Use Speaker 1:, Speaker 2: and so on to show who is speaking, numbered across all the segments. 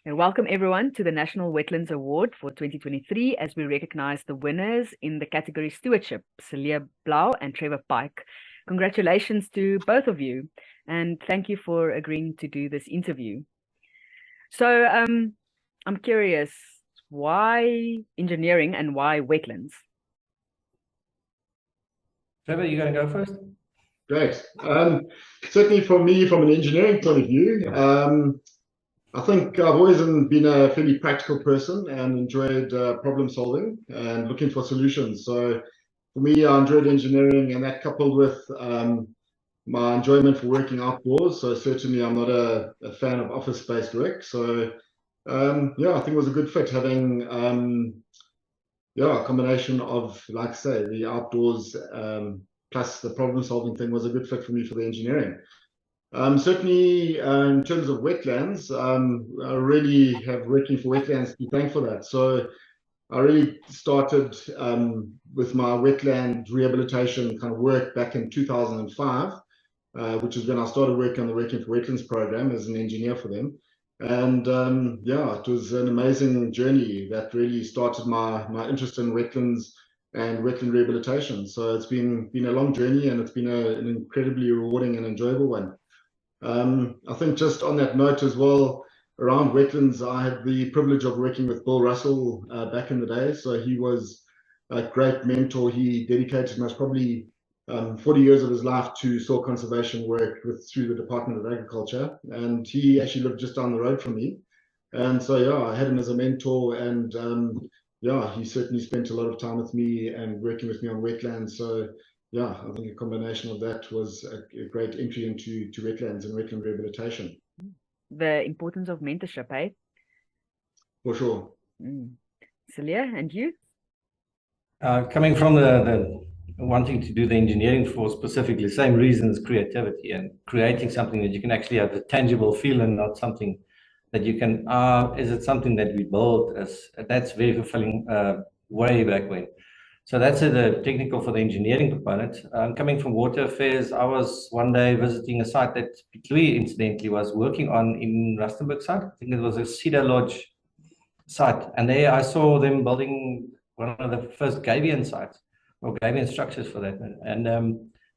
Speaker 1: And welcome everyone to the National Wetlands Award for 2023 as we recognize the winners in the category Stewardship, Cilliers Blaauw and Trevor Pike. Congratulations to both of you and thank you for agreeing to do this interview. So I'm curious, why engineering and why wetlands?
Speaker 2: Trevor, you going to go first?
Speaker 3: Great. Certainly for me, from an engineering point of view, I think I've always been a fairly practical person and enjoyed problem solving and looking for solutions. So for me, I enjoyed engineering, and that coupled with my enjoyment for working outdoors. So certainly I'm not a fan of office-based work. So yeah, I think it was a good fit having a combination of, like I say, the outdoors plus the problem solving thing was a good fit for me for the engineering. Certainly, in terms of wetlands, I really have working for wetlands to be thankful for that. So I really started with my wetland rehabilitation kind of work back in 2005, which is when I started working on the Working for Wetlands program as an engineer for them. And yeah, it was an amazing journey that really started my interest in wetlands and wetland rehabilitation. So it's been a long journey, and it's been an incredibly rewarding and enjoyable one. I think just on that note as well, around wetlands, I had the privilege of working with Bill Russell back in the day. So he was a great mentor. He dedicated most probably 40 years of his life to soil conservation work through the Department of Agriculture. And he actually lived just down the road from me. And so, yeah, I had him as a mentor, and yeah, he certainly spent a lot of time with me and working with me on wetlands. So yeah, I think a combination of that was a great entry into wetlands and wetland rehabilitation.
Speaker 1: The importance of mentorship, eh?
Speaker 3: For sure.
Speaker 1: Cilliers, and you?
Speaker 2: Coming from the wanting to do the engineering for specifically the same reasons, creativity and creating something that you can actually have a tangible feel and not something that you can, is it something that we built? That's very fulfilling way back when. So that's the technical for the engineering component. Coming from water affairs, I was one day visiting a site that Pitlui incidentally was working on in Rustenburg site. I think it was a Cedar Lodge site. And there I saw them building one of the first Gabion sites, or Gabion structures for that. And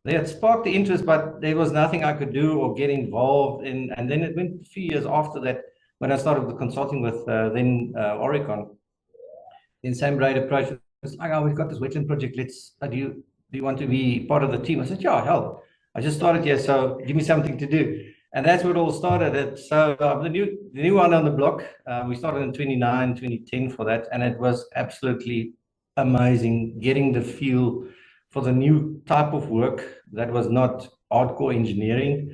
Speaker 2: they had sparked the interest, but there was nothing I could do or get involved in. And then it went a few years after that when I started the consulting with then Oricon. Then Sam Braid approached. It's like, oh, we've got this wetland project. Do you want to be part of the team? I said, yeah, hell. I just started here, so give me something to do. And that's what all started. So the new one on the block, we started in 2010 for that. And it was absolutely amazing getting the feel for the new type of work that was not hardcore engineering,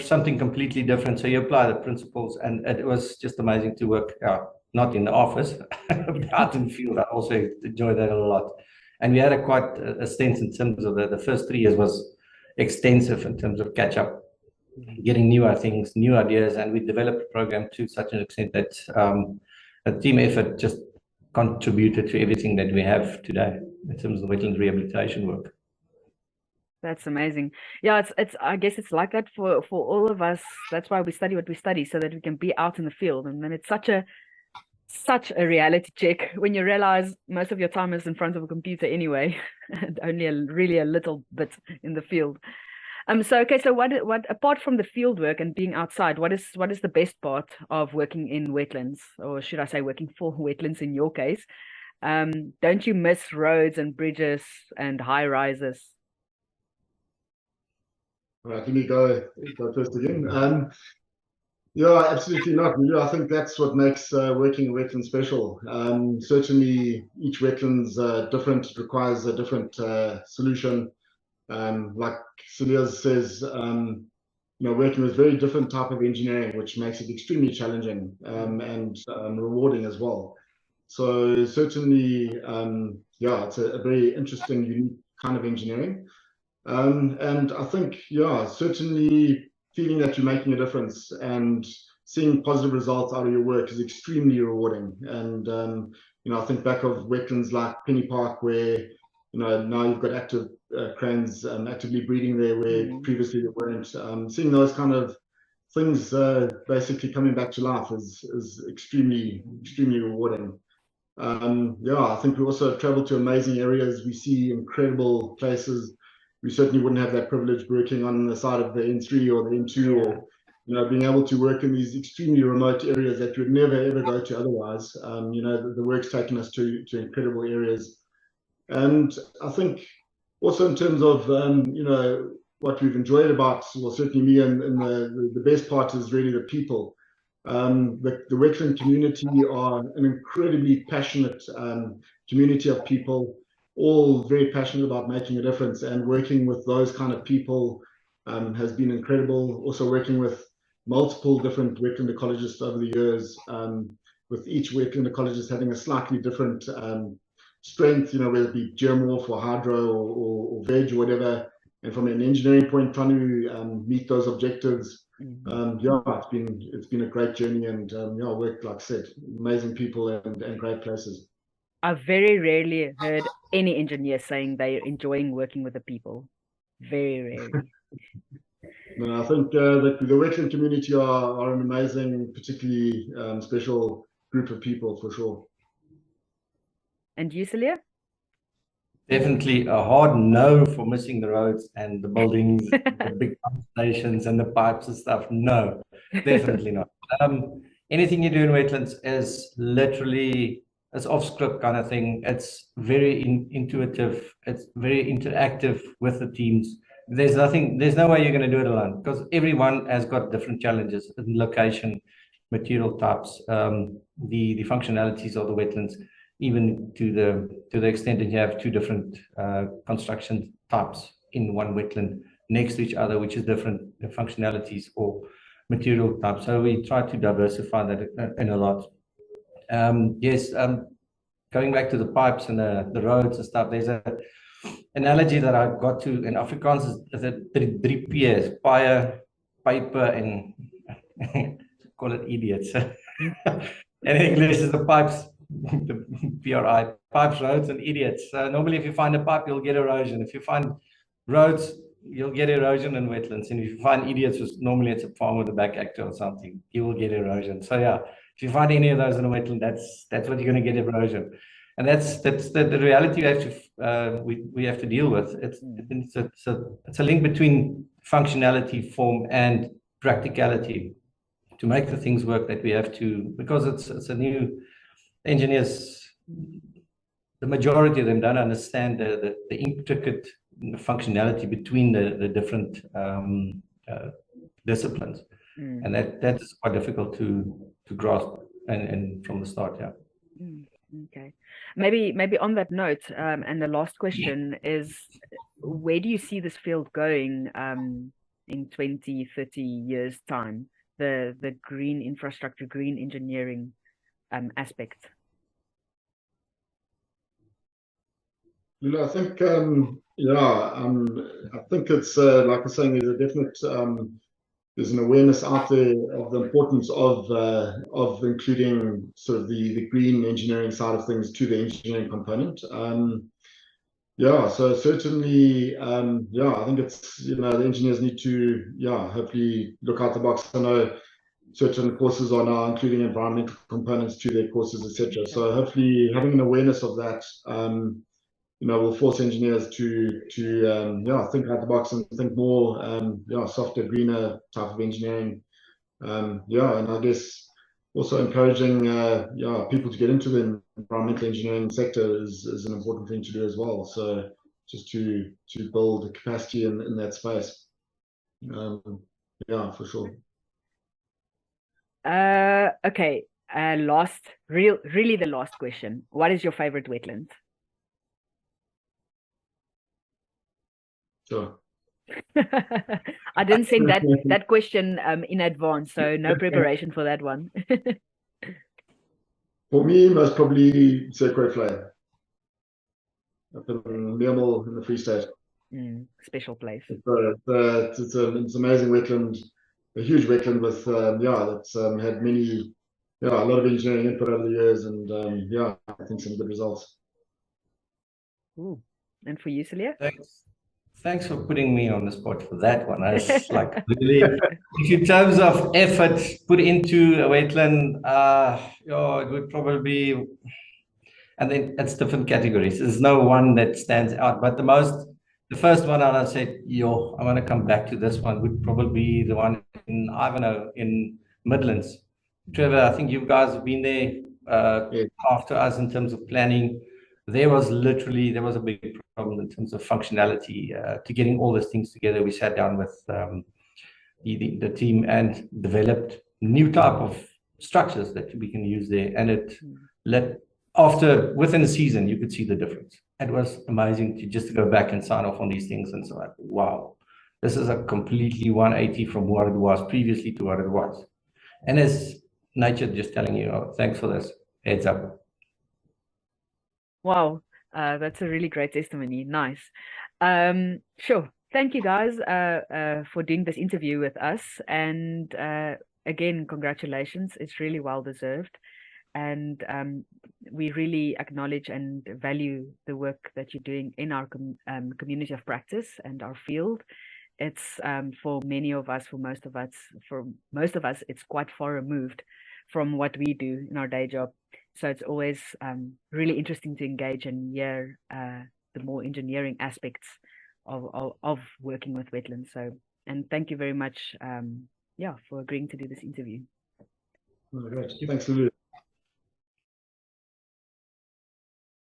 Speaker 2: something completely different. So you apply the principles, and it was just amazing to work out. Not in the office, but out in the field. I also enjoyed that a lot. And we had quite a stint in terms of the first 3 years was extensive in terms of catch up, getting newer things, new ideas. And we developed a program to such an extent that a team effort just contributed to everything that we have today in terms of wetland rehabilitation work.
Speaker 1: That's amazing. Yeah, it's I guess it's like that for all of us. That's why we study what we study, so that we can be out in the field. And then it's such a reality check when you realize most of your time is in front of a computer anyway, and only really a little bit in the field. So what apart from the field work and being outside, what is the best part of working in wetlands, or should I say working for wetlands in your case? Don't you miss roads and bridges and high rises?
Speaker 3: All right, let me go first again. Yeah, absolutely not. I think that's what makes working in wetlands special. Certainly, each wetland's different. It requires a different solution. Like Cilliers says, working with very different type of engineering, which makes it extremely challenging and rewarding as well. So certainly, yeah, it's a very interesting, unique kind of engineering. And I think, yeah, certainly feeling that you're making a difference and seeing positive results out of your work is extremely rewarding. And, I think back of wetlands like Penny Park, where, now you've got active cranes actively breeding there, where previously they weren't. Seeing those kind of things basically coming back to life is extremely rewarding. Yeah, I think we also travel to amazing areas. We see incredible places. We certainly wouldn't have that privilege working on the side of the N3 or the N2, or being able to work in these extremely remote areas that you would never ever go to otherwise. The work's taken us to incredible areas, and I think also in terms of what we've enjoyed about, well, certainly me, and the best part is really the people. The wetland community are an incredibly passionate community of people, all very passionate about making a difference, and working with those kind of people has been incredible. Also working with multiple different wetland ecologists over the years, with each wetland ecologist having a slightly different strength, whether it be geomorph or hydro or veg or whatever. And from an engineering point, trying to meet those objectives. Yeah, it's been a great journey, and yeah, worked, like I said, amazing people and great places.
Speaker 1: I've very rarely heard any engineer saying they're enjoying working with the people. Very rarely.
Speaker 3: No, I think the wetland community are an amazing, particularly special group of people for sure.
Speaker 1: And you, Cilliers?
Speaker 2: Definitely a hard no for missing the roads and the buildings, the big pump stations and the pipes and stuff. No, definitely not. Anything you do in wetlands is literally, it's off script kind of thing. It's very intuitive. It's very interactive with the teams. There's no way you're going to do it alone, because everyone has got different challenges in location, material types, the functionalities of the wetlands, even to the extent that you have two different construction types in one wetland next to each other, which is different functionalities or material types. So we try to diversify that in a lot. Yes, going back to the pipes and the roads and stuff, there's a analogy that I got to in Afrikaans is that 3 P's, pie, paper, and call it idiots. And in English is the pipes, the PRI, pipes, roads, and idiots. So normally if you find a pipe, you'll get erosion. If you find roads, you'll get erosion in wetlands. And if you find idiots, normally it's a farm with a back actor or something, you will get erosion. So yeah, if you find any of those in a wetland, that's what you're going to get erosion. And that's the reality we have to deal with. It's a link between functionality, form, and practicality to make the things work that we have to, because it's a new engineers, the majority of them don't understand the intricate functionality between the different disciplines, and that is quite difficult to grasp and from the start. Yeah.
Speaker 1: Okay, maybe on that note, and the last question is, where do you see this field going in 20, 30 years time, the green infrastructure, green engineering aspect?
Speaker 3: I think I think it's like I was saying, there's a definite there's an awareness out there of the importance of including sort of the green engineering side of things to the engineering component. Yeah, so certainly, I think it's, the engineers need to, hopefully look out the box. I know certain courses are now including environmental components to their courses, etc. So hopefully having an awareness of that, will force engineers to think out the box and think more, softer, greener type of engineering. And I guess also encouraging people to get into the environmental engineering sector is an important thing to do as well. So just to build capacity in that space. For sure.
Speaker 1: Okay. Really the last question. What is your favorite wetland?
Speaker 3: Sure.
Speaker 1: I didn't send that question in advance, so no preparation for that one.
Speaker 3: For me, most probably Circuit Flare up in Meermal in the Free State.
Speaker 1: Special place.
Speaker 3: It's an amazing wetland, a huge wetland with that's had many a lot of engineering input over the years, and I think some good results.
Speaker 1: Ooh. And for you, Cilliers?
Speaker 2: Thanks. thanks for putting me on the spot for that one. It's like really, if in terms of effort put into a wetland, it would probably be, and then it's different categories. There's no one that stands out, but the first one I said, I'm going to come back to this one, would probably be the one in Ivanhoe in Midlands. Trevor, I think you guys have been there after us in terms of planning. There was a big problem in terms of functionality to getting all these things together. We sat down with the team and developed new type of structures that we can use there, and it within a season you could see the difference. It was amazing to just go back and sign off on these things and so like, wow, this is a completely 180 from what it was previously to what it was. And it's nature just telling you, oh, thanks for this, heads up.
Speaker 1: Wow, that's a really great testimony. Nice. Sure. Thank you guys for doing this interview with us. And again, congratulations. It's really well deserved. And we really acknowledge and value the work that you're doing in our community of practice and our field. It's for most of us, it's quite far removed from what we do in our day job. So it's always really interesting to engage and hear the more engineering aspects of working with wetlands. So, and thank you very much, for agreeing to do this interview.
Speaker 3: Oh, great. Thanks, Lulu.